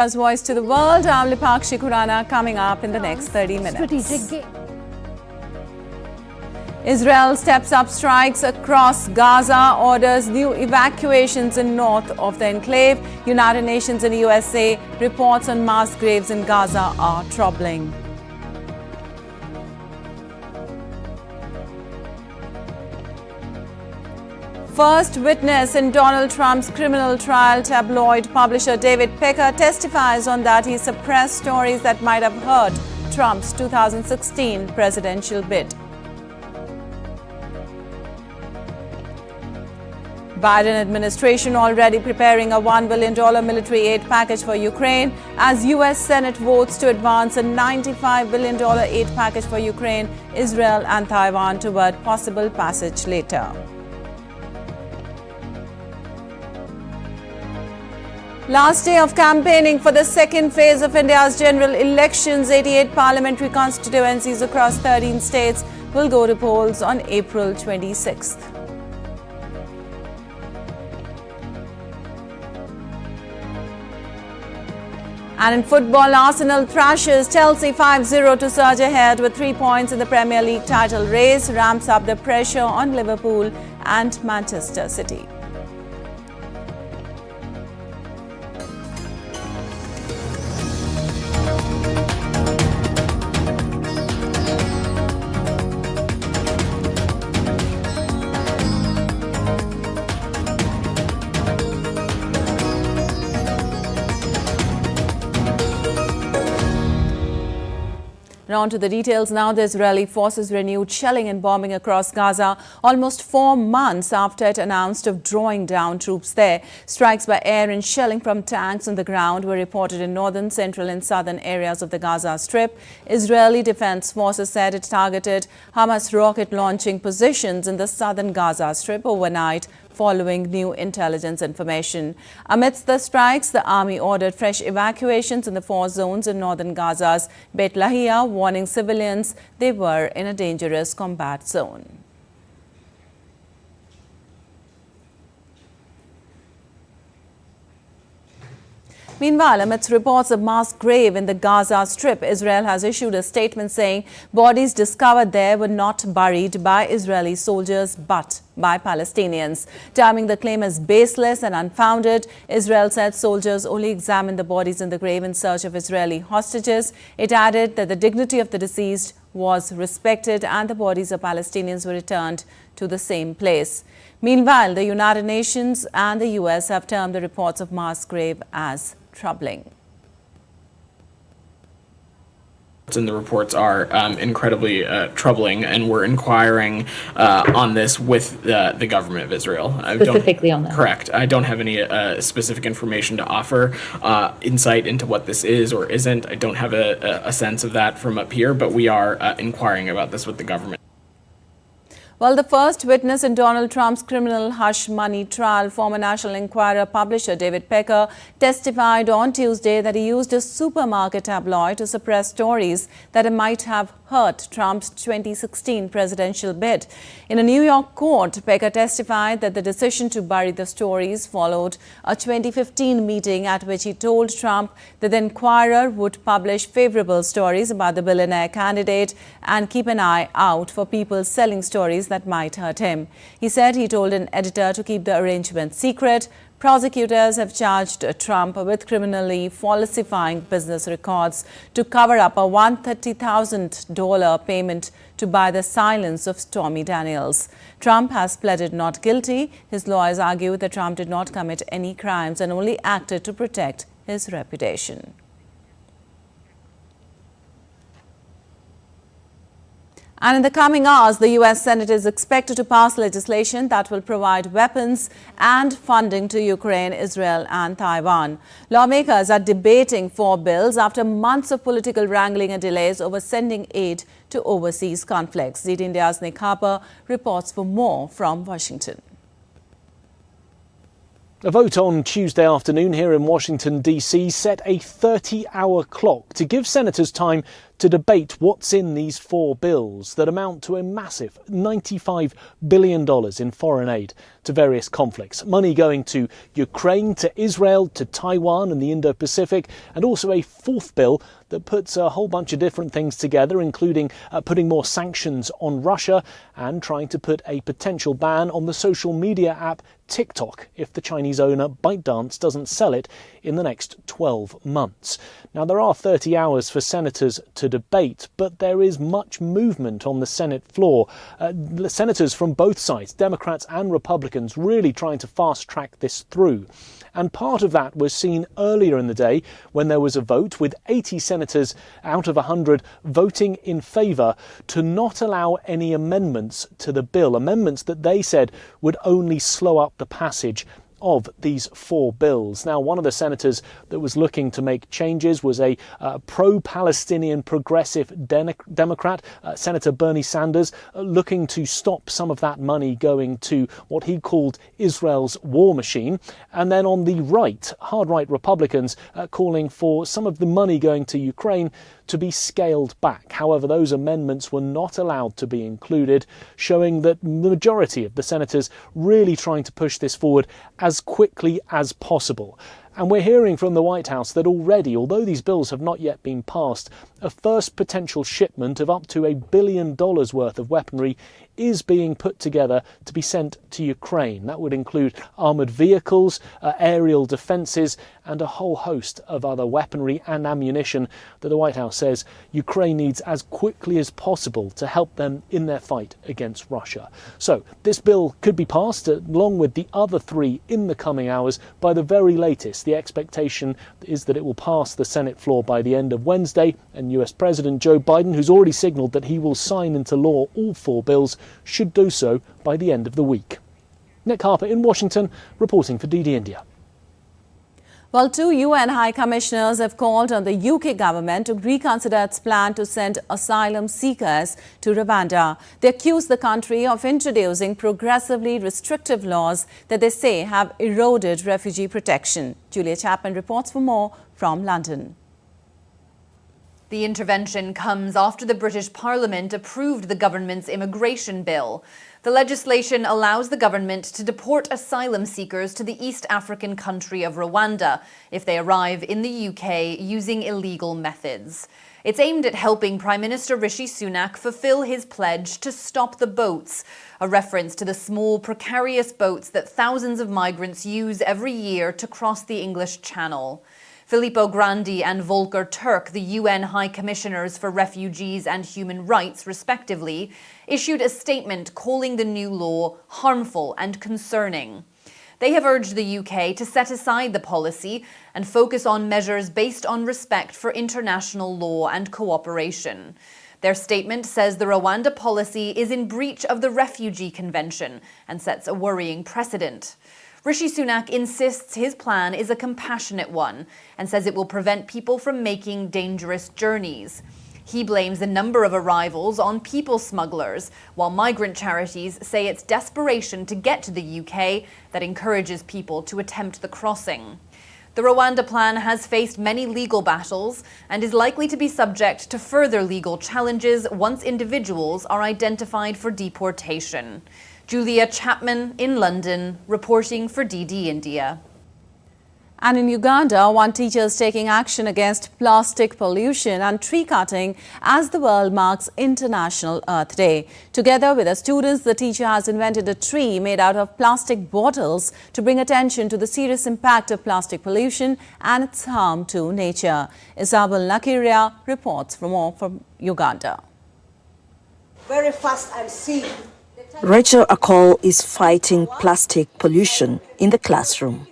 As Voice to the World, I'm Lipakshi Khurana, coming up in the next 30 minutes. Israel steps up strikes across Gaza, orders new evacuations in north of the enclave. United Nations and USA reports on mass graves in Gaza are troubling. First witness in Donald Trump's criminal trial, tabloid publisher David Pecker testifies on that he suppressed stories that might have hurt Trump's 2016 presidential bid. Biden administration already preparing a $1 billion military aid package for Ukraine as U.S. Senate votes to advance a $95 billion aid package for Ukraine, Israel and Taiwan toward possible passage later. Last day of campaigning for the second phase of India's general elections. 88 parliamentary constituencies across 13 states will go to polls on April 26th. And in football, Arsenal thrashes Chelsea 5-0 to surge ahead with 3 points in the Premier League title race, ramps up the pressure on Liverpool and Manchester City. On to the details now. The Israeli forces renewed shelling and bombing across Gaza almost 4 months after it announced of drawing down troops there. Strikes by air and shelling from tanks on the ground were reported in northern, central and southern areas of the Gaza Strip. Israeli Defense Forces said it targeted Hamas rocket launching positions in the southern Gaza Strip overnight, following new intelligence information. Amidst the strikes, the army ordered fresh evacuations in the 4 zones in northern Gaza's Beit Lahia, warning civilians they were in a dangerous combat zone. Meanwhile, amidst reports of mass grave in the Gaza Strip, Israel has issued a statement saying bodies discovered there were not buried by Israeli soldiers but by Palestinians. Terming the claim as baseless and unfounded, Israel said soldiers only examined the bodies in the grave in search of Israeli hostages. It added that the dignity of the deceased was respected and the bodies of Palestinians were returned to the same place. Meanwhile, the United Nations and the US have termed the reports of mass grave as troubling. And the reports are incredibly troubling, and we're inquiring on this with the government of Israel. Specifically on that? Correct. I don't have any specific information to offer, insight into what this is or isn't. I don't have a sense of that from up here, but we are inquiring about this with the government. Well, the first witness in Donald Trump's criminal hush money trial, former National Enquirer publisher David Pecker, testified on Tuesday that he used a supermarket tabloid to suppress stories that might have hurt Trump's 2016 presidential bid. In a New York court, Pecker testified that the decision to bury the stories followed a 2015 meeting at which he told Trump that the Enquirer would publish favorable stories about the billionaire candidate and keep an eye out for people selling stories that might hurt him. He said he told an editor to keep the arrangement secret. Prosecutors have charged Trump with criminally falsifying business records to cover up a $130,000 payment to buy the silence of Stormy Daniels. Trump has pleaded not guilty. His lawyers argue that Trump did not commit any crimes and only acted to protect his reputation. And in the coming hours, the U.S. Senate is expected to pass legislation that will provide weapons and funding to Ukraine, Israel and Taiwan. Lawmakers are debating 4 bills after months of political wrangling and delays over sending aid to overseas conflicts. ZD India's Nick Harper reports for more from Washington. A vote on Tuesday afternoon here in Washington, D.C. set a 30-hour clock to give senators time to debate what's in these four bills that amount to a massive $95 billion in foreign aid to various conflicts. Money going to Ukraine, to Israel, to Taiwan and the Indo-Pacific, and also a fourth bill that puts a whole bunch of different things together, including putting more sanctions on Russia and trying to put a potential ban on the social media app TikTok if the Chinese owner ByteDance doesn't sell it in the next 12 months. Now, there are 30 hours for senators to debate, but there is much movement on the Senate floor. Senators from both sides, Democrats and Republicans, really trying to fast-track this through. And part of that was seen earlier in the day when there was a vote with 80 senators out of 100 voting in favour to not allow any amendments to the bill, amendments that they said would only slow up the passage of these four bills. Now, one of the senators that was looking to make changes was a pro-Palestinian progressive Democrat, Senator Bernie Sanders, looking to stop some of that money going to what he called Israel's war machine. And then on the right, hard-right Republicans calling for some of the money going to Ukraine to be scaled back. However, those amendments were not allowed to be included, showing that the majority of the senators really trying to push this forward as quickly as possible. And we're hearing from the White House that already, although these bills have not yet been passed, a first potential shipment of up to $1 billion worth of weaponry is being put together to be sent to Ukraine. That would include armoured vehicles, aerial defences and a whole host of other weaponry and ammunition that the White House says Ukraine needs as quickly as possible to help them in their fight against Russia. So this bill could be passed along with the other three in the coming hours by the very latest. The expectation is that it will pass the Senate floor by the end of Wednesday, and US President Joe Biden, who's already signalled that he will sign into law all four bills, should do so by the end of the week. Nick Harper in Washington, reporting for DD India. Well, two UN High Commissioners have called on the UK government to reconsider its plan to send asylum seekers to Rwanda. They accuse the country of introducing progressively restrictive laws that they say have eroded refugee protection. Julia Chapman reports for more from London. The intervention comes after the British Parliament approved the government's immigration bill. The legislation allows the government to deport asylum seekers to the East African country of Rwanda if they arrive in the UK using illegal methods. It's aimed at helping Prime Minister Rishi Sunak fulfill his pledge to stop the boats, a reference to the small, precarious boats that thousands of migrants use every year to cross the English Channel. Filippo Grandi and Volker Turk, the UN High Commissioners for Refugees and Human Rights, respectively, issued a statement calling the new law harmful and concerning. They have urged the UK to set aside the policy and focus on measures based on respect for international law and cooperation. Their statement says the Rwanda policy is in breach of the Refugee Convention and sets a worrying precedent. Rishi Sunak insists his plan is a compassionate one and says it will prevent people from making dangerous journeys. He blames the number of arrivals on people smugglers, while migrant charities say it's desperation to get to the UK that encourages people to attempt the crossing. The Rwanda plan has faced many legal battles and is likely to be subject to further legal challenges once individuals are identified for deportation. Julia Chapman in London, reporting for DD India. And in Uganda, one teacher is taking action against plastic pollution and tree cutting as the world marks International Earth Day. Together with the students, the teacher has invented a tree made out of plastic bottles to bring attention to the serious impact of plastic pollution and its harm to nature. Isabel Nakiria reports for more from Uganda. Very fast and see. Rachel Akol is fighting plastic pollution in the classroom.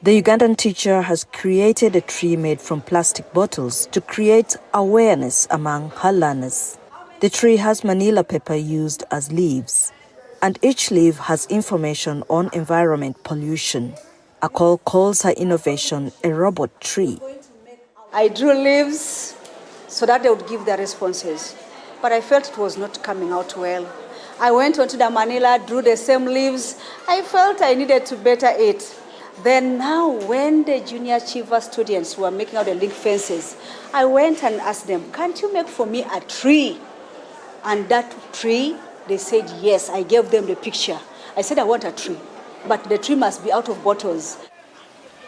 The Ugandan teacher has created a tree made from plastic bottles to create awareness among her learners. The tree has manila paper used as leaves, and each leaf has information on environment pollution. Akol calls her innovation a robot tree. I drew leaves so that they would give their responses, but I felt it was not coming out well. I went onto the manila, drew the same leaves. I felt I needed to better it. Then now, when the junior achiever students were making out the link fences, I went and asked them, can't you make for me a tree? And that tree, they said yes. I gave them the picture. I said I want a tree, but the tree must be out of bottles.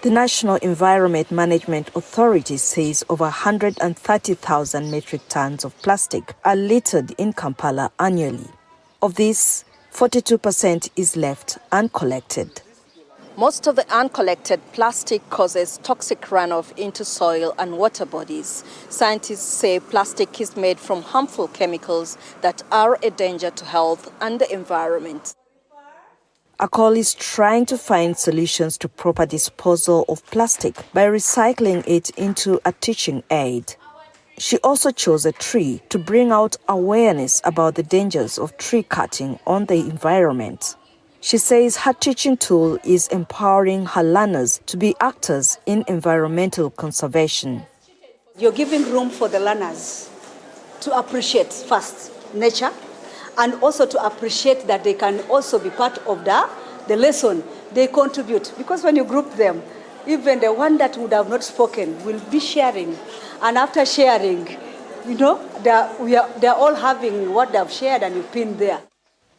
The National Environment Management Authority says over 130,000 metric tons of plastic are littered in Kampala annually. Of this, 42% is left uncollected. Most of the uncollected plastic causes toxic runoff into soil and water bodies. Scientists say plastic is made from harmful chemicals that are a danger to health and the environment. ACOL is trying to find solutions to proper disposal of plastic by recycling it into a teaching aid. She also chose a tree to bring out awareness about the dangers of tree cutting on the environment. She says her teaching tool is empowering her learners to be actors in environmental conservation. You're giving room for the learners to appreciate first nature, and also to appreciate that they can also be part of the lesson. They contribute, because when you group them, even the one that would have not spoken will be sharing. And after sharing, you know, they're all having what they've shared and you pin there.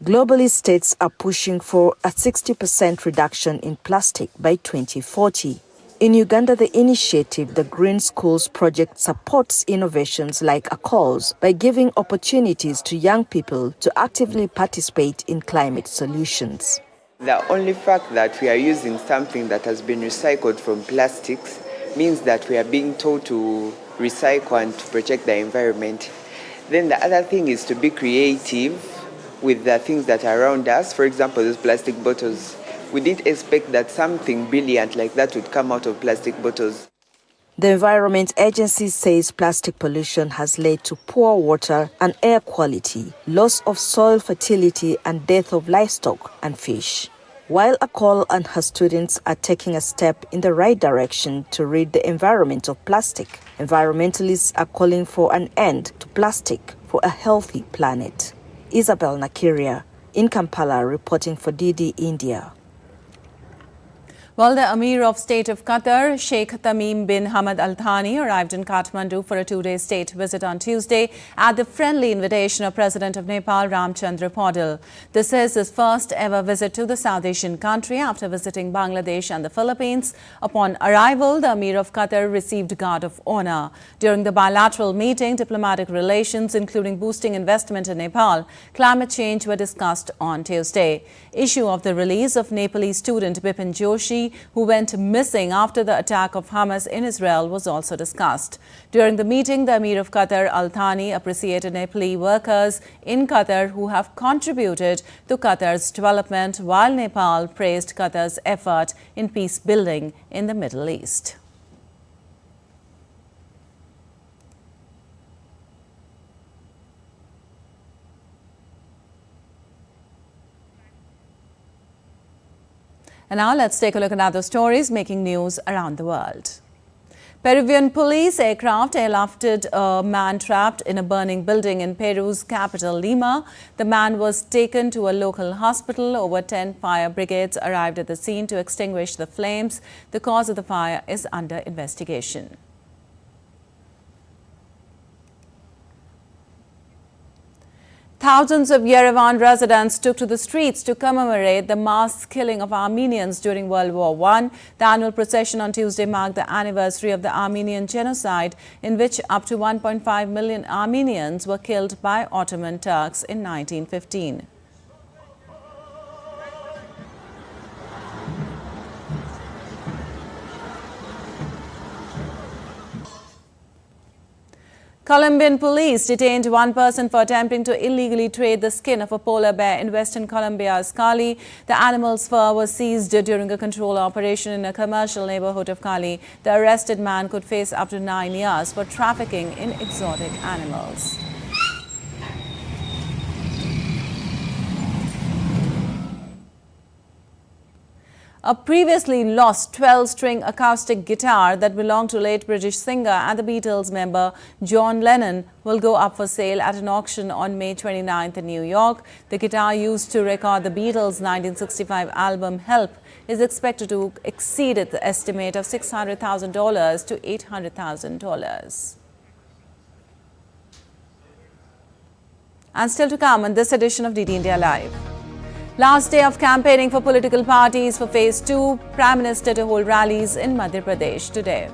Globally, states are pushing for a 60% reduction in plastic by 2040. In Uganda, the initiative, the Green Schools Project, supports innovations like ACOL's by giving opportunities to young people to actively participate in climate solutions. The only fact that we are using something that has been recycled from plastics means that we are being told to recycle and to protect the environment. Then the other thing is to be creative with the things that are around us. For example, those plastic bottles. We didn't expect that something brilliant like that would come out of plastic bottles. The Environment Agency says plastic pollution has led to poor water and air quality, loss of soil fertility, and death of livestock and fish. While ACOL and her students are taking a step in the right direction to rid the environment of plastic, environmentalists are calling for an end to plastic for a healthy planet. Isabel Nakiria in Kampala, reporting for DD India. Well, the Amir of State of Qatar, Sheikh Tamim bin Hamad Al Thani, arrived in Kathmandu for a two-day state visit on Tuesday at the friendly invitation of President of Nepal, Ramchandra Paudel. This is his first ever visit to the South Asian country after visiting Bangladesh and the Philippines. Upon arrival, the Amir of Qatar received guard of honor. During the bilateral meeting, diplomatic relations, including boosting investment in Nepal, climate change were discussed on Tuesday. Issue of the release of Nepalese student Bipin Joshi, who went missing after the attack of Hamas in Israel, was also discussed. During the meeting, the Amir of Qatar, Al Thani, appreciated Nepali workers in Qatar who have contributed to Qatar's development, while Nepal praised Qatar's effort in peace building in the Middle East. And now let's take a look at other stories making news around the world. Peruvian police aircraft airlifted a man trapped in a burning building in Peru's capital, Lima. The man was taken to a local hospital. Over 10 fire brigades arrived at the scene to extinguish the flames. The cause of the fire is under investigation. Thousands of Yerevan residents took to the streets to commemorate the mass killing of Armenians during World War I. The annual procession on Tuesday marked the anniversary of the Armenian genocide, in which up to 1.5 million Armenians were killed by Ottoman Turks in 1915. Colombian police detained one person for attempting to illegally trade the skin of a polar bear in western Colombia's Cali. The animal's fur was seized during a control operation in a commercial neighborhood of Cali. The arrested man could face up to 9 years for trafficking in exotic animals. A previously lost 12-string acoustic guitar that belonged to late British singer and the Beatles member John Lennon will go up for sale at an auction on May 29th in New York. The guitar used to record the Beatles' 1965 album Help is expected to exceed the estimate of $600,000 to $800,000. And still to come on this edition of DD India Live. Last day of campaigning for political parties for Phase 2, Prime Minister to hold rallies in Madhya Pradesh today.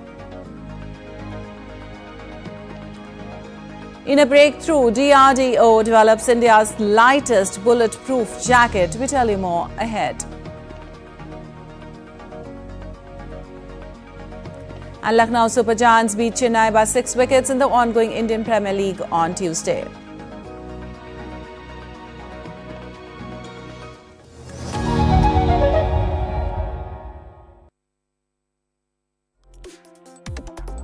In a breakthrough, DRDO develops India's lightest bulletproof jacket. We tell you more ahead. And Lucknow Super Giants beat Chennai by 6 wickets in the ongoing Indian Premier League on Tuesday.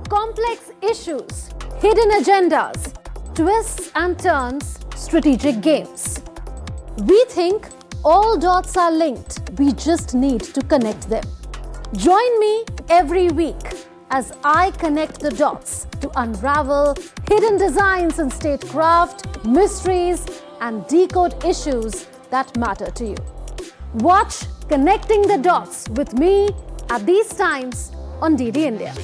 Complex issues, hidden agendas, twists and turns, strategic games. We think all dots are linked. We just need to connect them. Join me every week as I connect the dots to unravel hidden designs in statecraft, mysteries, and decode issues that matter to you. Watch Connecting the Dots with me at these times on DD India.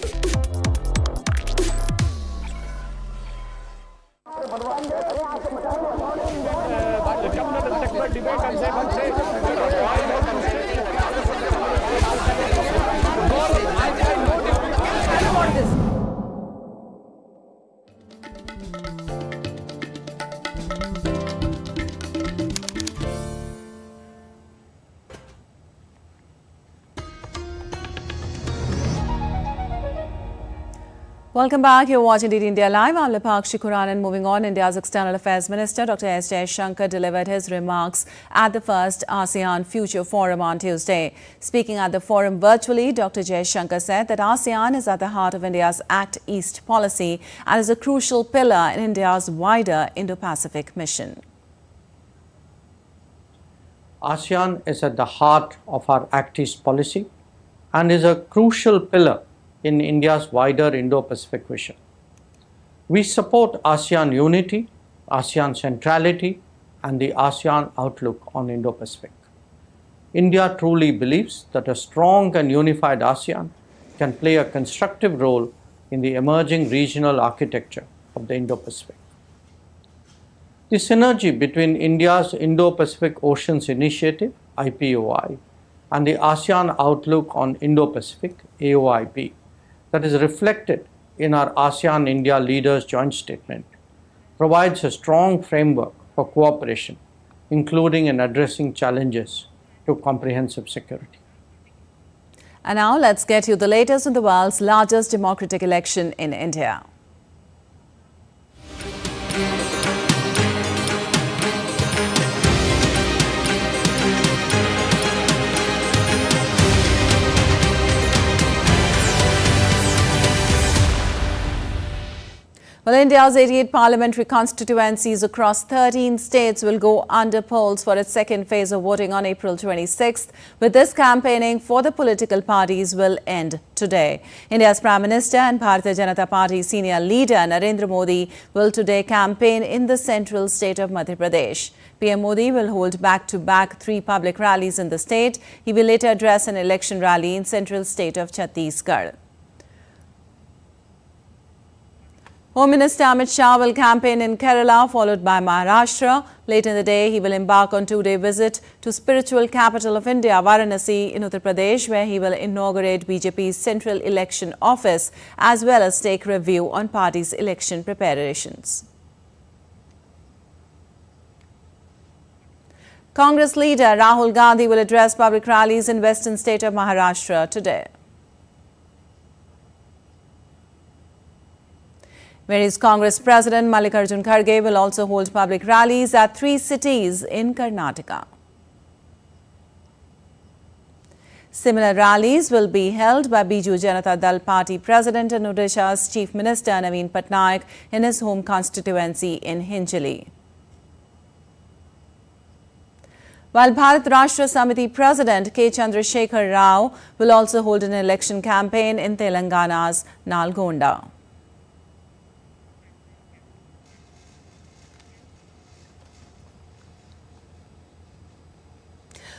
Welcome back. You're watching DD India Live. I'm Lipakshi Kuran, and moving on, India's External Affairs Minister Dr. S. Jaishankar delivered his remarks at the first ASEAN Future Forum on Tuesday. Speaking at the forum virtually, Dr. Jaishankar said that ASEAN is at the heart of India's Act East policy and is a crucial pillar in India's wider Indo-Pacific mission. ASEAN is at the heart of our Act East policy and is a crucial pillar in India's wider Indo-Pacific vision. We support ASEAN unity, ASEAN centrality, and the ASEAN outlook on Indo-Pacific. India truly believes that a strong and unified ASEAN can play a constructive role in the emerging regional architecture of the Indo-Pacific. The synergy between India's Indo-Pacific Oceans Initiative, IPOI, and the ASEAN Outlook on Indo-Pacific, AOIP, that is reflected in our ASEAN-India Leaders' Joint Statement, provides a strong framework for cooperation, including in addressing challenges to comprehensive security. And now let's get you the latest on the world's largest democratic election in India. Well, India's 88 parliamentary constituencies across 13 states will go under polls for its second phase of voting on April 26th. With this, campaigning for the political parties will end today. India's Prime Minister and Bharatiya Janata Party senior leader Narendra Modi will today campaign in the central state of Madhya Pradesh. PM Modi will hold back-to-back 3 public rallies in the state. He will later address an election rally in central state of Chhattisgarh. Home Minister Amit Shah will campaign in Kerala, followed by Maharashtra. Later in the day, he will embark on a 2-day visit to spiritual capital of India, Varanasi, in Uttar Pradesh, where he will inaugurate BJP's Central Election Office, as well as take review on party's election preparations. Congress leader Rahul Gandhi will address public rallies in western state of Maharashtra today. Whereas Congress President Mallikarjun Kharge will also hold public rallies at 3 cities in Karnataka. Similar rallies will be held by Biju Janata Dal Party President and Odisha's Chief Minister Naveen Patnaik in his home constituency in Hinjali. While Bharat Rashtra Samiti President K. Chandrasekhar Rao will also hold an election campaign in Telangana's Nalgonda.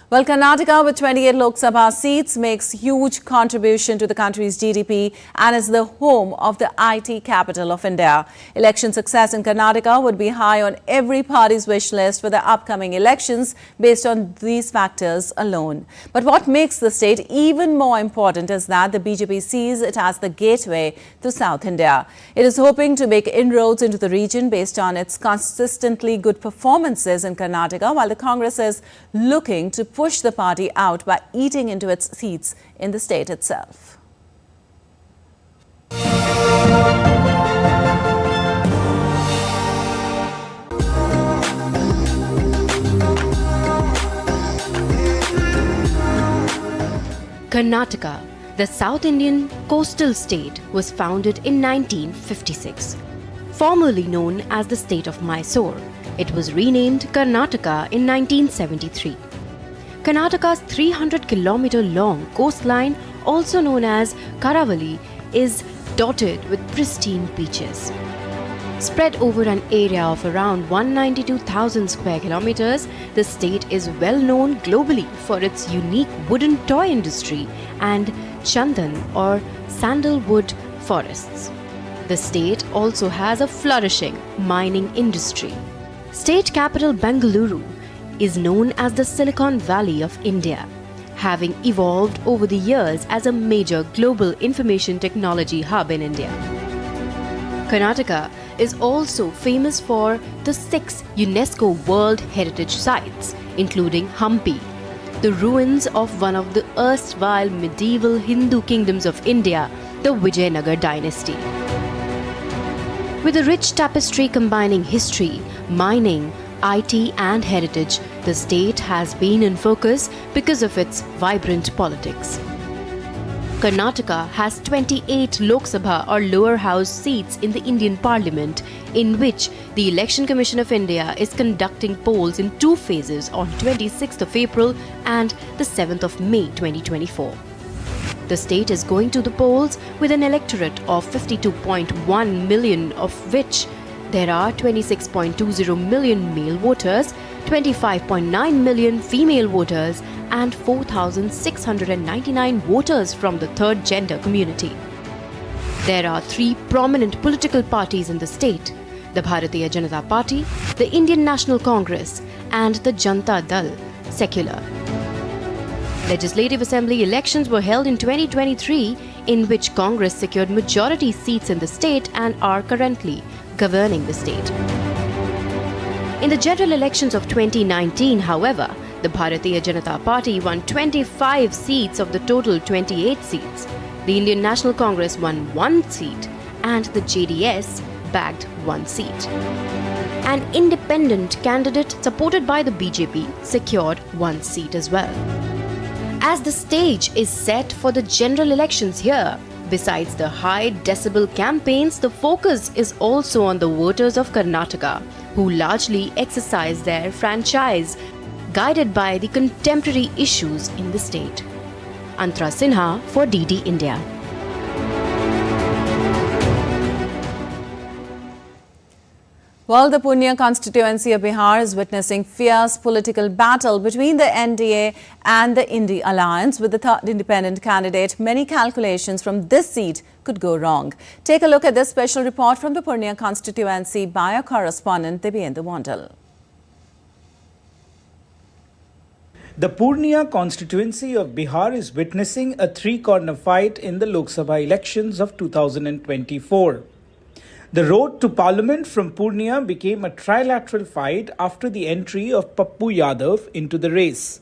Well, Karnataka with 28 Lok Sabha seats makes huge contribution to the country's GDP and is the home of the IT capital of India. Election success in Karnataka would be high on every party's wish list for the upcoming elections based on these factors alone. But what makes the state even more important is that the BJP sees it as the gateway to South India. It is hoping to make inroads into the region based on its consistently good performances in Karnataka, while the Congress is looking to push the party out by eating into its seats in the state itself. Karnataka, the South Indian coastal state, was founded in 1956. Formerly known as the state of Mysore, it was renamed Karnataka in 1973. Karnataka's 300-kilometer long coastline, also known as Karavali, is dotted with pristine beaches. Spread over an area of around 192,000 square kilometers, the state is well known globally for its unique wooden toy industry and chandan or sandalwood forests. The state also has a flourishing mining industry. State capital Bengaluru is known as the Silicon Valley of India, having evolved over the years as a major global information technology hub in India. Karnataka is also famous for the 6 UNESCO World Heritage Sites, including Hampi, the ruins of one of the erstwhile medieval Hindu kingdoms of India, the Vijayanagar dynasty. With a rich tapestry combining history, mining, IT and heritage, the state has been in focus because of its vibrant politics. Karnataka has 28 Lok Sabha or lower house seats in the Indian Parliament, in which the Election Commission of India is conducting polls in 2 phases on 26th of April and the 7th of May 2024. The state is going to the polls with an electorate of 52.1 million, of which there are 26.20 million male voters, 25.9 million female voters, and 4,699 voters from the third gender community. There are 3 prominent political parties in the state: the Bharatiya Janata Party, the Indian National Congress, and the Janata Dal, secular. Legislative Assembly elections were held in 2023, in which Congress secured majority seats in the state and are currently governing the state. In the general elections of 2019, however, the Bharatiya Janata Party won 25 seats of the total 28 seats. The Indian National Congress won 1 seat and the JDS bagged 1 seat. An independent candidate supported by the BJP secured 1 seat as well. As the stage is set for the general elections here, besides the high decibel campaigns, the focus is also on the voters of Karnataka, who largely exercise their franchise, guided by the contemporary issues in the state. Antara Sinha for DD India. Well, the Purnia constituency of Bihar is witnessing fierce political battle between the NDA and the India-ASEAN. With the third independent candidate, many calculations from this seat could go wrong. Take a look at this special report from the Purnia constituency by our correspondent Devyendra Mondal. The Purnia constituency of Bihar is witnessing a 3-corner fight in the Lok Sabha elections of 2024. The road to parliament from Purnia became a trilateral fight after the entry of Pappu Yadav into the race.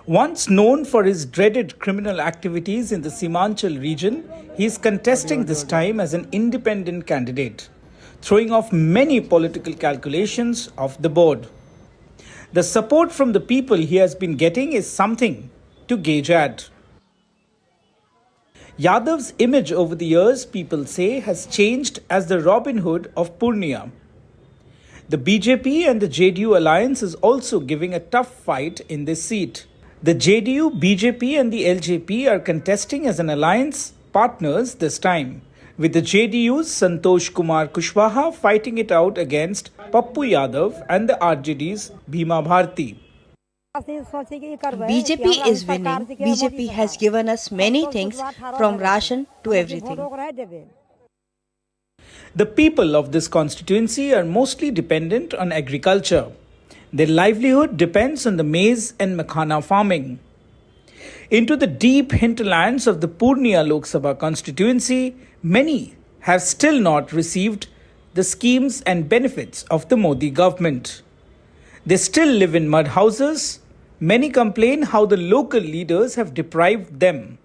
Once known for his dreaded criminal activities in the Simanchal region, he is contesting this time as an independent candidate, throwing off many political calculations off the board. The support from the people he has been getting is something to gauge at. Yadav's image over the years, people say, has changed as the Robin Hood of Purnia. The BJP and the JDU alliance is also giving a tough fight in this seat. The JDU, BJP and the LJP are contesting as an alliance partners this time, with the JDU's Santosh Kumar Kushwaha fighting it out against Pappu Yadav and the RJD's Bhima Bharti. BJP is winning. BJP has given us many things, from ration to everything. The people of this constituency are mostly dependent on agriculture. Their livelihood depends on the maize and makhana farming. Into the deep hinterlands of the Purnia Lok Sabha constituency, many have still not received the schemes and benefits of the Modi government. They still live in mud houses. Many complain how the local leaders have deprived them,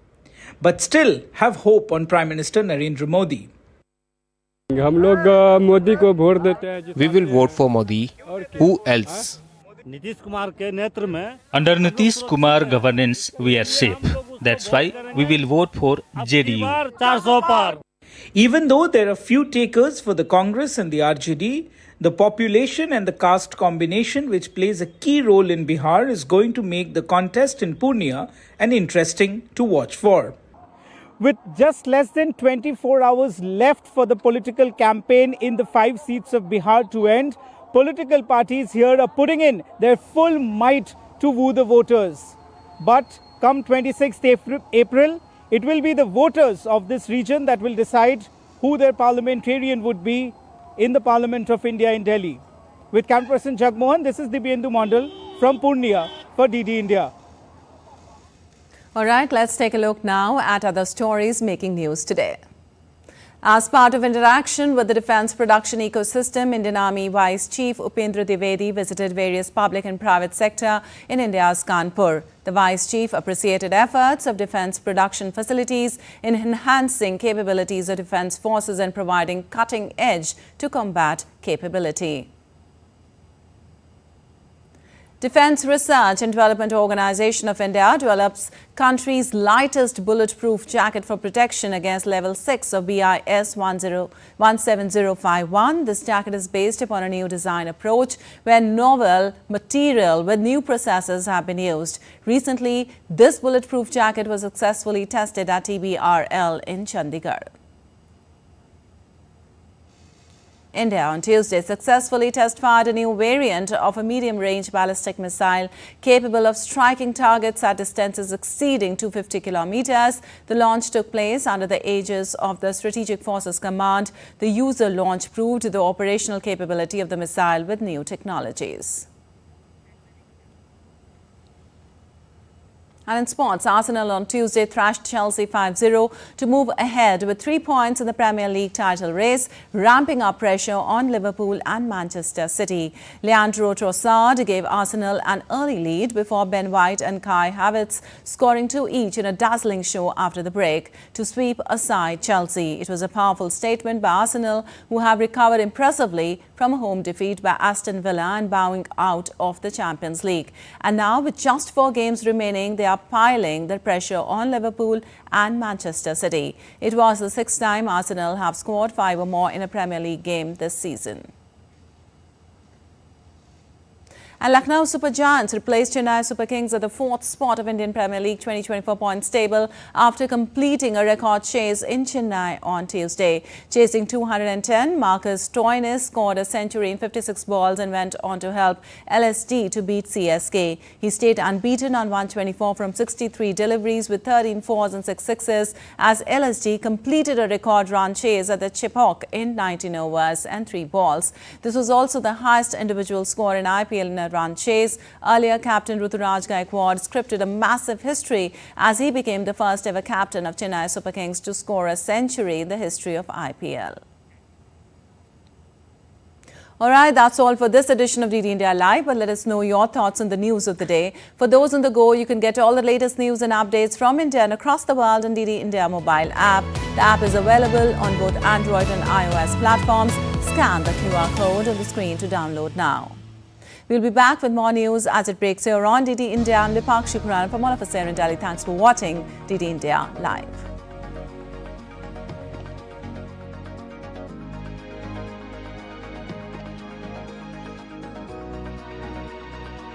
but still have hope on Prime Minister Narendra Modi. We will vote for Modi. Who else? Under Nitish Kumar governance, we are safe. That's why we will vote for JDU. Even though there are few takers for the Congress and the RJD, the population and the caste combination, which plays a key role in Bihar, is going to make the contest in Purnia an interesting to watch for. With just less than 24 hours left for the political campaign in the 5 seats of Bihar to end, political parties here are putting in their full might to woo the voters. But come 26th April, it will be the voters of this region that will decide who their parliamentarian would be in the Parliament of India in Delhi. With cameraperson Jagmohan, this is Dibyendu Mondal from Purnia for DD India. All right, let's take a look now at other stories making news today. As part of interaction with the defense production ecosystem, Indian Army Vice Chief Upendra Dwivedi visited various public and private sector in India's Kanpur. The Vice Chief appreciated efforts of defense production facilities in enhancing capabilities of defense forces and providing cutting edge to combat capability. Defense Research and Development Organization of India develops country's lightest bulletproof jacket for protection against level 6 of BIS 17051. This jacket is based upon a new design approach where novel material with new processes have been used. Recently, this bulletproof jacket was successfully tested at TBRL in Chandigarh. India on Tuesday successfully test-fired a new variant of a medium-range ballistic missile capable of striking targets at distances exceeding 250 kilometers. The launch took place under the aegis of the Strategic Forces Command. The user launch proved the operational capability of the missile with new technologies. And in sports, Arsenal on Tuesday thrashed Chelsea 5-0 to move ahead with 3 points in the Premier League title race, ramping up pressure on Liverpool and Manchester City. Leandro Trossard gave Arsenal an early lead before Ben White and Kai Havertz scoring 2 each in a dazzling show after the break to sweep aside Chelsea. It was a powerful statement by Arsenal, who have recovered impressively from a home defeat by Aston Villa and bowing out of the Champions League. And now, with just 4 games remaining, they are piling the pressure on Liverpool and Manchester City. It was the 6th time Arsenal have scored 5 or more in a Premier League game this season. And Lucknow Super Giants replaced Chennai Super Kings at the 4th spot of Indian Premier League 2024 points table after completing a record chase in Chennai on Tuesday. Chasing 210, Marcus Stoinis scored a century in 56 balls and went on to help LSD to beat CSK. He stayed unbeaten on 124 from 63 deliveries with 13 fours and 6 sixes as LSD completed a record run chase at the Chepauk in 19 overs and 3 balls. This was also the highest individual score in IPL in a run chase. Earlier, captain Ruturaj Gaikwad scripted a massive history as he became the first ever captain of Chennai Super Kings to score a century in the history of IPL. All right, that's all for this edition of DD India Live, but let us know your thoughts on the news of the day. For those on the go, you can get all the latest news and updates from India and across the world on DD India mobile app. The app is available on both Android and iOS platforms. Scan the QR code on the screen to download now. We'll be back with more news as it breaks here on DD India. I'm Deepak Shukran from all of us here in Delhi. Thanks for watching DD India Live.